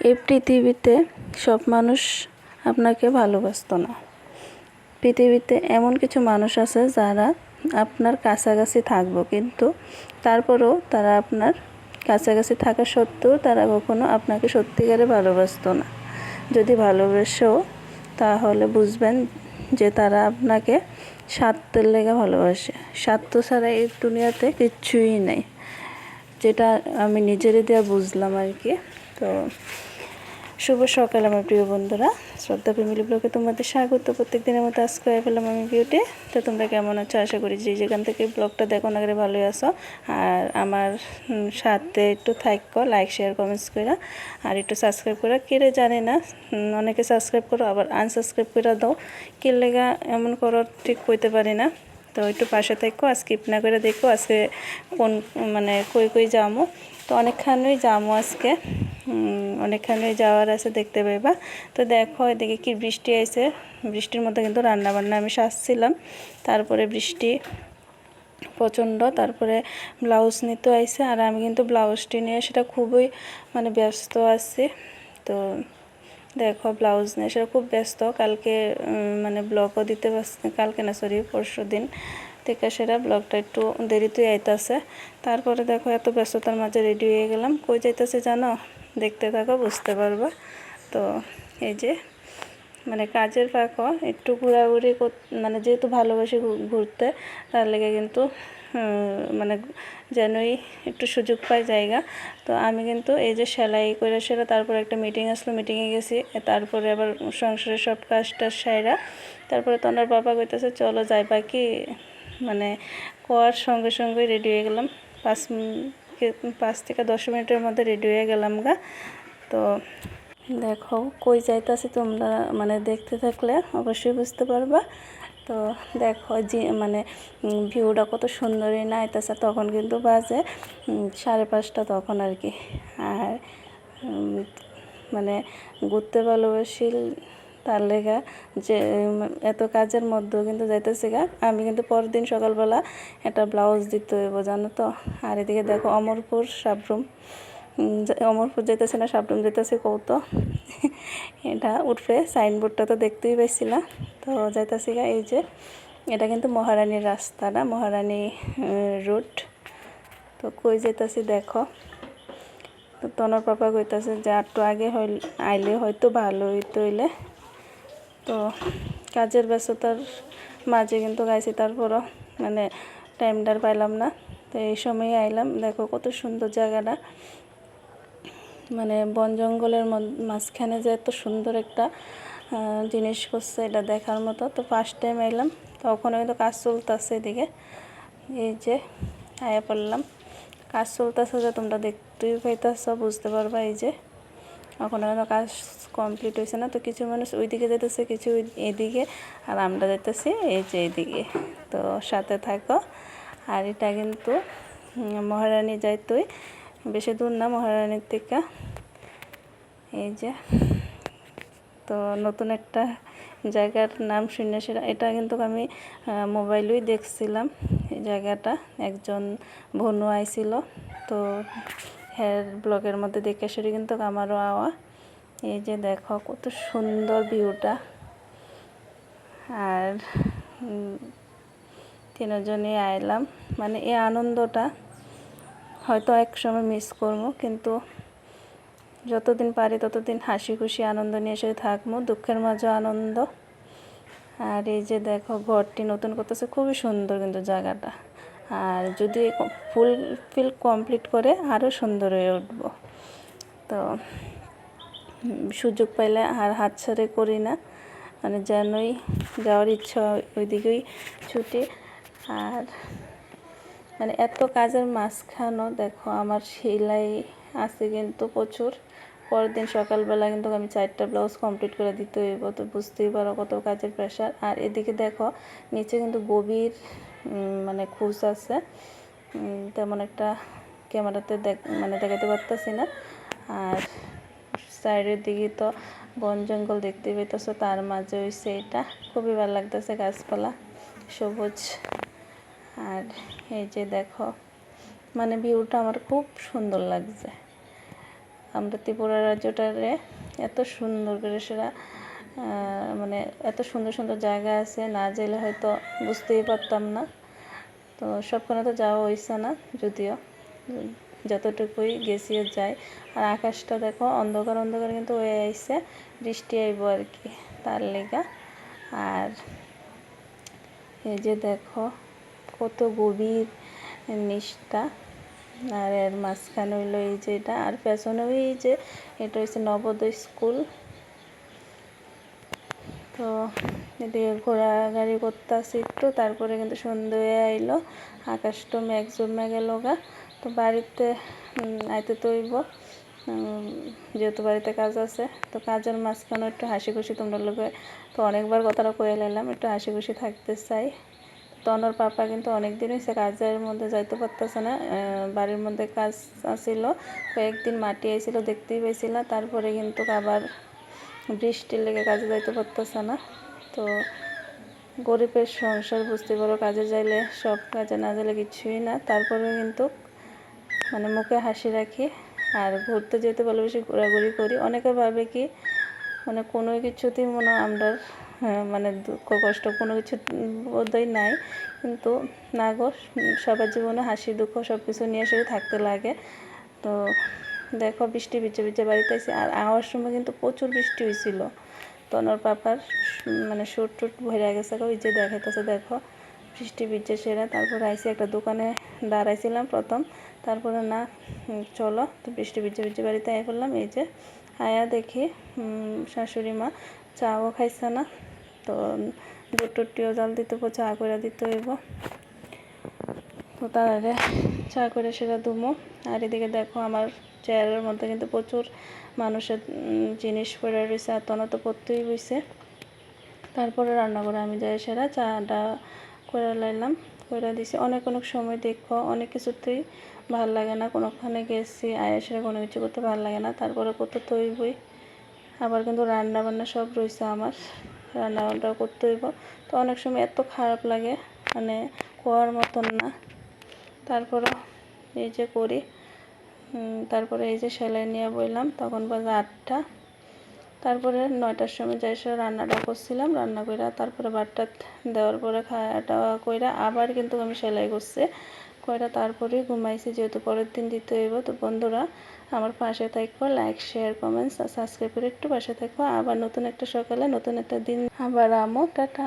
এই পৃথিবীতে সব মানুষ আপনাকে ভালোবাসতো না। পৃথিবীতে এমন কিছু মানুষ আছে যারা আপনার কাছাকাছি থাকবো, কিন্তু তারপরেও তারা আপনার কাছাকাছি থাকা সত্ত্বেও তারা কখনো আপনাকে সত্যিকারে ভালোবাসতো না। যদি ভালোবেসেও তাহলে বুঝবেন যে তারা আপনাকে স্বার্থের লেগে ভালোবাসে। স্বার্থ ছাড়া এই দুনিয়াতে কিচ্ছুই নেই, যেটা আমি নিজেরই দিয়ে বুঝলাম আর কি। তো শুভ সকাল আমার প্রিয় বন্ধুরা, শ্রদ্ধা ফ্যামিলি ব্লগে তোমাদের স্বাগত। প্রত্যেক দিনের মতো আজকে পেলাম আমি বিউটি। তো তোমরা কেমন আছো? আশা করি যে যেখান থেকে ব্লগটা দেখো না করে ভালোই আছো। আর আমার সাথে একটু থাকো, লাইক শেয়ার কমেন্টস করে, আর একটু সাবস্ক্রাইব করে। কেড়ে জানি না, অনেকে সাবস্ক্রাইব করো আবার আনসাবস্ক্রাইব করে দাও, কে লেগা এমন করো ঠিক কইতে পারি না। তো একটু পাশে থাকো, আর স্কিপ না করে দেখো আজকে কোন কই যামো। তো অনেকখানেই যামো আজকে, অনেকখানে যাওয়ার আছে, দেখতে পাইবা। তো দেখো এদিকে কি বৃষ্টি আইছে, বৃষ্টির মধ্যে কিন্তু রান্নাবান্না আমি সাজছিলাম। তারপরে বৃষ্টি প্রচণ্ড, তারপরে ব্লাউজ নিতে আইছে, আর আমি কিন্তু ব্লাউজটি নিয়ে সেটা খুবই ব্যস্ত আছি। তো দেখো ব্লাউজ নিয়ে সেটা খুব ব্যস্ত। কালকে ব্লগও দিতে পারছি, কালকে না সরি পরশু দিন থেকে সেটা ব্লগটা একটু দেরিতেই আইতাছে। তারপরে দেখো এত ব্যস্ততার মাঝে রেডি হয়ে গেলাম। কই যাইতেছে জানো? দেখতে থাকো, বুঝতে পারবা। তো এই যে কাজের ফাঁকও একটু ঘোরাঘুরি যেহেতু ভালোবাসি ঘুরতে, তার লেগে কিন্তু যেনই একটু সুযোগ পাই জায়গা। তো আমি কিন্তু এই যে সেলাই করে সেরা, তারপরে একটা মিটিং আসলো, মিটিংয়ে গেছি। তারপরে আবার সংসারের সব কাজটা সাইরা তারপরে তো ওনার বাবা কইতেছে চলো যাইবা কি, কোয়ার সঙ্গে সঙ্গে রেডি হয়ে গেলাম। 5 থেকে 10 মিনিটের মধ্যে রেডি হয়ে গেলাম গা। তো দেখো কই যাইতাছি তোমরা দেখতে থাকলে অবশ্যই বুঝতে পারবা। তো দেখো যে ভিউটা কত সুন্দরই না আইতাছে। তখন কিন্তু বাজে 5:30 তখন আর কি। আর ঘুরতে ভালোবাসি তার লেগা যে এত কাজের মধ্যেও কিন্তু যাইতেছি গা। আমি কিন্তু পরের দিন সকালবেলা একটা ব্লাউজ দিতে হইব, জানো তো। আর এদিকে দেখো অমরপুর সাবরুম, অমরপুর যেতেছে না সাবরুম যেতেছে কৌত এটা উঠবে সাইনবোর্ডটা তো দেখতেই পাইছিলা। তো যাইতেছি গা, এই যে এটা কিন্তু মহারানীর রাস্তা না, মহারানী রুট। তো কই যেতেছি দেখো। তো তনর পাপা কইতাছে যে একটু আগে আইলে হয়তো ভালো হইতো হইলে। তো কাজের ব্যস্ততার মাঝে কিন্তু গাইছি, তারপরও টাইমটার পাইলাম না। তো এই সময় আইলাম। দেখো কত সুন্দর জায়গাটা, বন জঙ্গলের মাঝখানে যে এত সুন্দর একটা জিনিস করছে, এটা দেখার মতো। তো ফার্স্ট টাইম আইলাম, তখন হয়তো কাজ চলতেছে এদিকে। এই যে আয়া পড়লাম, কাজ চলতেছে যে তোমরা দেখতেই পাইতেছ, বুঝতে পারবা। এই যে এখন হয়তো কাজ কমপ্লিট হয়েছে না। তো কিছু মানুষ ওইদিকে যেতেছে, কিছু এদিকে, আর আমরা যেতেছি এই যে এইদিকে। তো সাথে থাকো। আর এটা কিন্তু মহারানী যাইতই, বেশি দূর না মহারানীর থেকে। এই যে তো নতুন একটা জায়গার নাম শুনে সেটা, এটা কিন্তু আমি মোবাইলেই দেখছিলাম। এই জায়গাটা একজন বনু আইছিল, তো হের ব্লগের মধ্যে দেখে সেটা কিন্তু আমারও আওয়া। এই যে দেখো কত সুন্দর ভিউটা। আর তিনজনই আইলাম, এই আনন্দটা হয়তো এক সময় মিস করবো, কিন্তু যতদিন পারি ততদিন হাসি খুশি আনন্দ নিয়ে এসে থাকবো, দুঃখের মাঝে আনন্দ। আর এই যে দেখো ঘরটি নতুন করতেছে, খুবই সুন্দর কিন্তু জায়গাটা। আর যদি ফুলফিল কমপ্লিট করে আরও সুন্দর হয়ে উঠবো। তো সুযোগ পাইলে আর হাতছাড়া করি না, যেনই যাওয়ার ইচ্ছা ওইদিকেই ছুটি। আর এত কাজের মাঝখানেও দেখো আমার সেলাই আছে কিন্তু প্রচুর। পরের দিন সকালবেলা কিন্তু আমি 4টা ব্লাউজ কমপ্লিট করে দিতে হইব। তো বুঝতেই পারো কত কাজের প্রেশার। আর এদিকে দেখো নিচে কিন্তু গভীর খুঁজ আছে, তেমন একটা ক্যামেরাতে দেখাতে পারতেছি না। আর সাইডের দিকে তো বন জঙ্গল দেখতে পেতেছো, তার মাঝে হইছে এটা, খুবই ভালো লাগতেছে গাছপালা সবুজ। আর এই যে দেখো ভিউটা আমার খুব সুন্দর লাগছে। আমরা ত্রিপুরা রাজ্যটারে এত সুন্দর করে সেরা মানে এত সুন্দর সুন্দর জায়গা আছে, না গেলে হয়তো বুঝতেই পারতাম না। তো সবখানে তো যাওয়া হয়েছে না, যদিও যতটুকুই গেছিও যাই। আর আকাশটা দেখো অন্ধকার অন্ধকার কিন্তু হয়ে আইছে, বৃষ্টি আইব আর কি, তার লেগা। আর এই যে দেখো কত গভীর নিচটা, আর এর মাঝখানে হইলো এই যে এটা, আর পেছনে এই যে এটা হচ্ছে নবোদয় স্কুল। তো এদিকে ঘোরাঘুরি করতেছি একটু, তারপরে কিন্তু সন্ধ্যে হয়ে আইলো, আকাশটা মেঘ জমে গেল গা। তো বাড়িতে আইতে তৈব, যেহেতু বাড়িতে কাজ আছে। তো কাজের মাঝখানে একটু হাসি খুশি তোমরা লোকে তো অনেকবার কথাটা কয়ে নিলাম, একটু হাসি খুশি থাকতে চাই। তনর পাপা কিন্তু অনেক দিন হয়েছে কাজের মধ্যে যাইতে পারতেছে না, বাড়ির মধ্যে কাজ আসিল, কয়েকদিন মাটি আইছিল দেখতেই পাইছিল, তারপরে কিন্তু আবার বৃষ্টির লেগে কাজে যাইতে পারতেছে না। তো গরিবের সংসার বুঝতে পারো, কাজে যাইলে সব কাজে না যাইলে কিছুই না, তারপরেও কিন্তু মানে মুখে হাসি রাখি। আর ঘুরতে যেতে ভালোবেসে ঘোরাঘুরি করি। অনেকে ভাবে কি মানে কোনো কিছুতেই মনে আমরা মানে দুঃখ কষ্ট কোনো কিছু বোধই নাই, কিন্তু না গো, সবার জীবনে হাসি দুঃখ সব কিছু নিয়ে সেটা থাকতে লাগে। তো দেখো বৃষ্টি ভিজে ভিজে বাড়িতে আসি, আর আওয়ার সময় কিন্তু প্রচুর বৃষ্টি হয়েছিল। তনর পাপার মানে শুট টুট ভরে গেছে, ওই যে দেখাইতেছে দেখো বৃষ্টি ভিজে সেরা। তারপরে আইসি একটা দোকানে দাঁড়াইছিলাম প্রথম, তারপরে না চলো, তো বৃষ্টি ভিজে ভিজে বাড়িতে আই পড়লাম। এই যে আয়া দেখি শাশুড়ি মা চাও খাইছে না, তো দুধ টুটিও জাল দিতে চা করে দিতে হইব। তো তারে চা করে সেটা দুমো। আর এদিকে দেখো আমার চেয়ারের মধ্যে কিন্তু প্রচুর মানুষের জিনিস পড়ে রয়েছে, আর তখন তো পড়তেই হয়েছে। তারপরে রান্না করে আমি যাই সেরা চাটা করে লাইলাম, করে দিছি। অনেক অনেক সময় দেখো অনেক কিছুতেই ভাল লাগে না, কোনোখানে গেছি আয়া সেরা কোনো কিছু করতে ভালো লাগে না, তারপরে কত তৈবই। আবার কিন্তু রান্না বান্না সব রয়েছে আমার, রান্না বান্না করতে হইব। তো অনেক সময় এত খারাপ লাগে মানে কোয়ার মতন না, তারপরে এই যে করি। তারপরে এই যে সেলাই নিয়ে বললাম, তখন বাজে 8টা। তারপরে 9টার সময় যাই সে রান্নাটা করছিলাম, রান্না কইরা তারপরে ভাতটা দেওয়ার পরে খাওয়াটা কইরা আবার কিন্তু আমি সেলাই করছি কইরা, তারপরেই ঘুমাইছি, যেহেতু পরের দিন দিতে হইব। তো বন্ধুরা আমার পাশে থাকবো, লাইক শেয়ার কমেন্টস আর সাবস্ক্রাইব করে একটু পাশে থাকবো। আবার নতুন একটা সকালে নতুন একটা দিন আবার আমো, টাটা।